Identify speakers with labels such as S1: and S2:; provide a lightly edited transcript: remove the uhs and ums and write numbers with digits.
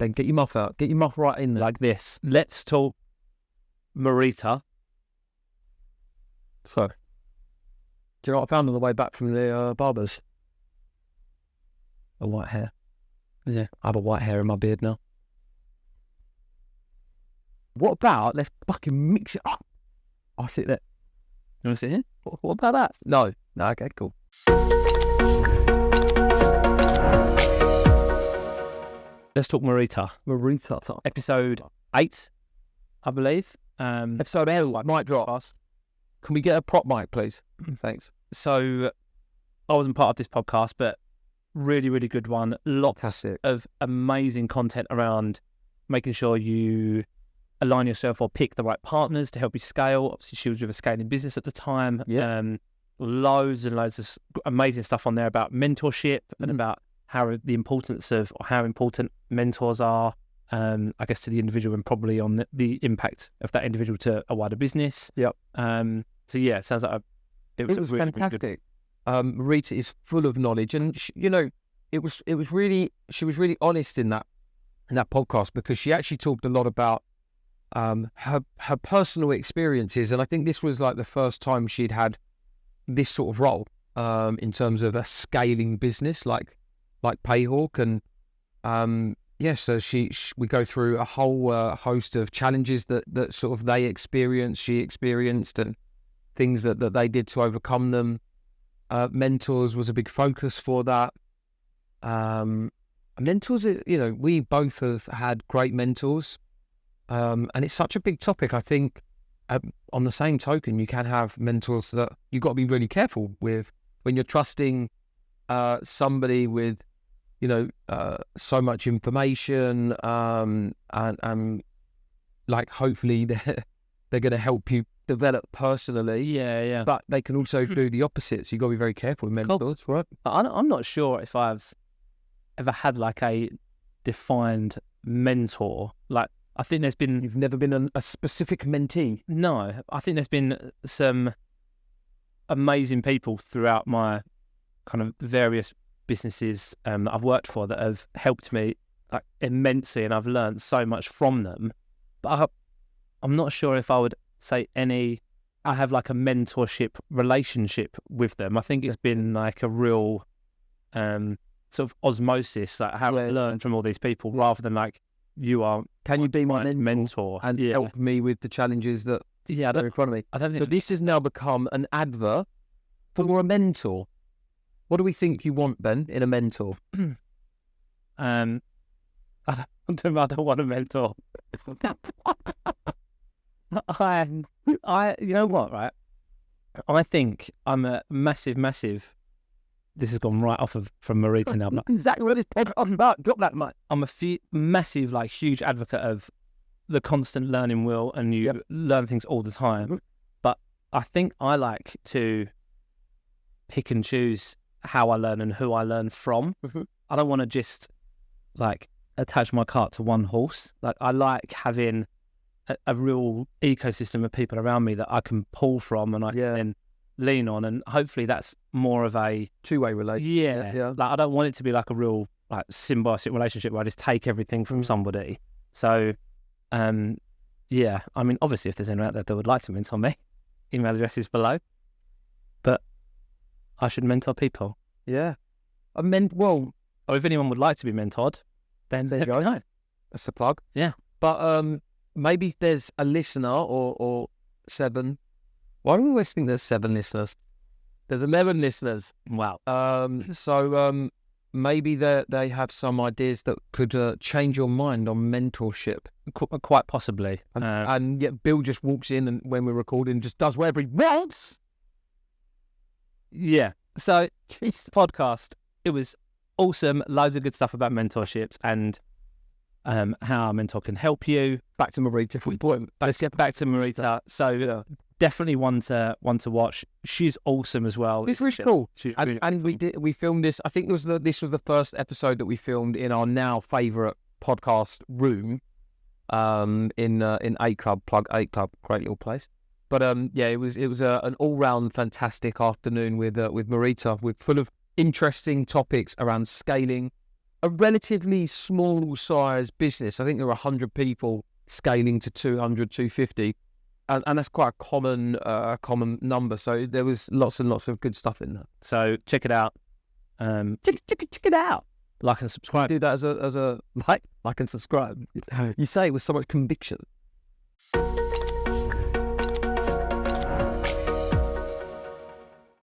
S1: Then get your muff out. Get your muff right in there.
S2: like this. Let's talk Marita.
S1: So, do you know what I found on the way back from the barbers? A white hair.
S2: Yeah.
S1: I have a white hair in my beard now. What about, let's fucking mix it up. I sit there.
S2: You want to sit here? What about that?
S1: No, okay, cool.
S2: Let's talk Marita.
S1: Marita.
S2: Episode 8, I believe.
S1: Episode 8, mic drop. Can we get a prop mic, please? Thanks.
S2: So I wasn't part of this podcast, but really, really good one. Lots
S1: Fantastic.
S2: of amazing content around making sure you align yourself or pick the right partners to help you scale. Obviously, she was with a scaling business at the time.
S1: Yeah.
S2: Loads and loads of amazing stuff on there about mentorship and about how the importance of, or how important mentors are, I guess, to the individual and probably on the impact of that individual to a wider business.
S1: Yep.
S2: So yeah, it sounds like
S1: It was
S2: really, really good.
S1: fantastic. Marita is full of knowledge, and she, it was really, she was really honest in that podcast, because she actually talked a lot about her personal experiences, and I think this was like the first time she'd had this sort of role in terms of a scaling business like Payhawk, and so we go through a whole host of challenges that sort of she experienced, and things that they did to overcome them. Mentors was a big focus for that. Mentors, we both have had great mentors, and it's such a big topic. I think on the same token, you can have mentors that you've got to be really careful with when you're trusting somebody with, so much information, and like hopefully they're going to help you develop personally.
S2: Yeah.
S1: But they can also do the opposite, so you've got to be very careful with mentors, right?
S2: I'm not sure if I've ever had like a defined mentor. Like, I think there's been...
S1: You've never been a specific mentee?
S2: No, I think there's been some amazing people throughout my kind of various businesses that I've worked for that have helped me like immensely, and I've learned so much from them. But I'm not sure if I would say I have like a mentorship relationship with them. I think it's been like a real sort of osmosis, like how I learned from all these people, rather than like,
S1: can you be my
S2: mentor
S1: and help me with the challenges that are in front of me?
S2: I don't think
S1: so. This has now become an advert for a mentor. What do we think you want, Ben, in a mentor?
S2: I don't want a mentor. You know what, right? I think I'm a massive. This has gone right off from Marita now. But
S1: exactly what it's about. Drop that mic.
S2: I'm a massive, like, huge advocate of the constant learning wheel, and you learn things all the time. Mm-hmm. But I think I like to pick and choose how I learn and who I learn from. Mm-hmm. I don't want to just like attach my cart to one horse. Like, I like having a real ecosystem of people around me that I can pull from, and I can then lean on, and hopefully that's more of a
S1: two-way relationship.
S2: Yeah. Like, I don't want it to be like a real like symbiotic relationship where I just take everything from somebody. So I mean, obviously if there's anyone out there that would like to mentor me, email address is below, but I should mentor people.
S1: Yeah.
S2: Or if anyone would like to be mentored, then there you go.
S1: That's a plug.
S2: Yeah.
S1: But maybe there's a listener or 7. Why do we always think there's 7 listeners? There's 11 listeners.
S2: Wow.
S1: So maybe they have some ideas that could change your mind on mentorship.
S2: Quite possibly.
S1: And yet Bill just walks in and when we're recording just does whatever he wants.
S2: Yeah. So this podcast, it was awesome. Loads of good stuff about mentorships and how a mentor can help you.
S1: Back to Marita.
S2: Let's get back to Marita. So definitely one to watch. She's awesome as well.
S1: It's really cool.
S2: And
S1: we filmed this. I think this was the first episode that we filmed in our now favourite podcast room, in 8 Club, plug 8 Club, great little place. But it was an all round fantastic afternoon with Marita, with full of interesting topics around scaling, a relatively small size business. I think there were 100 people scaling to 200, 250. And that's quite a common number. So there was lots and lots of good stuff in that.
S2: So check it out.
S1: Check it out.
S2: Like and subscribe.
S1: Do that as a like and subscribe. You say it with so much conviction.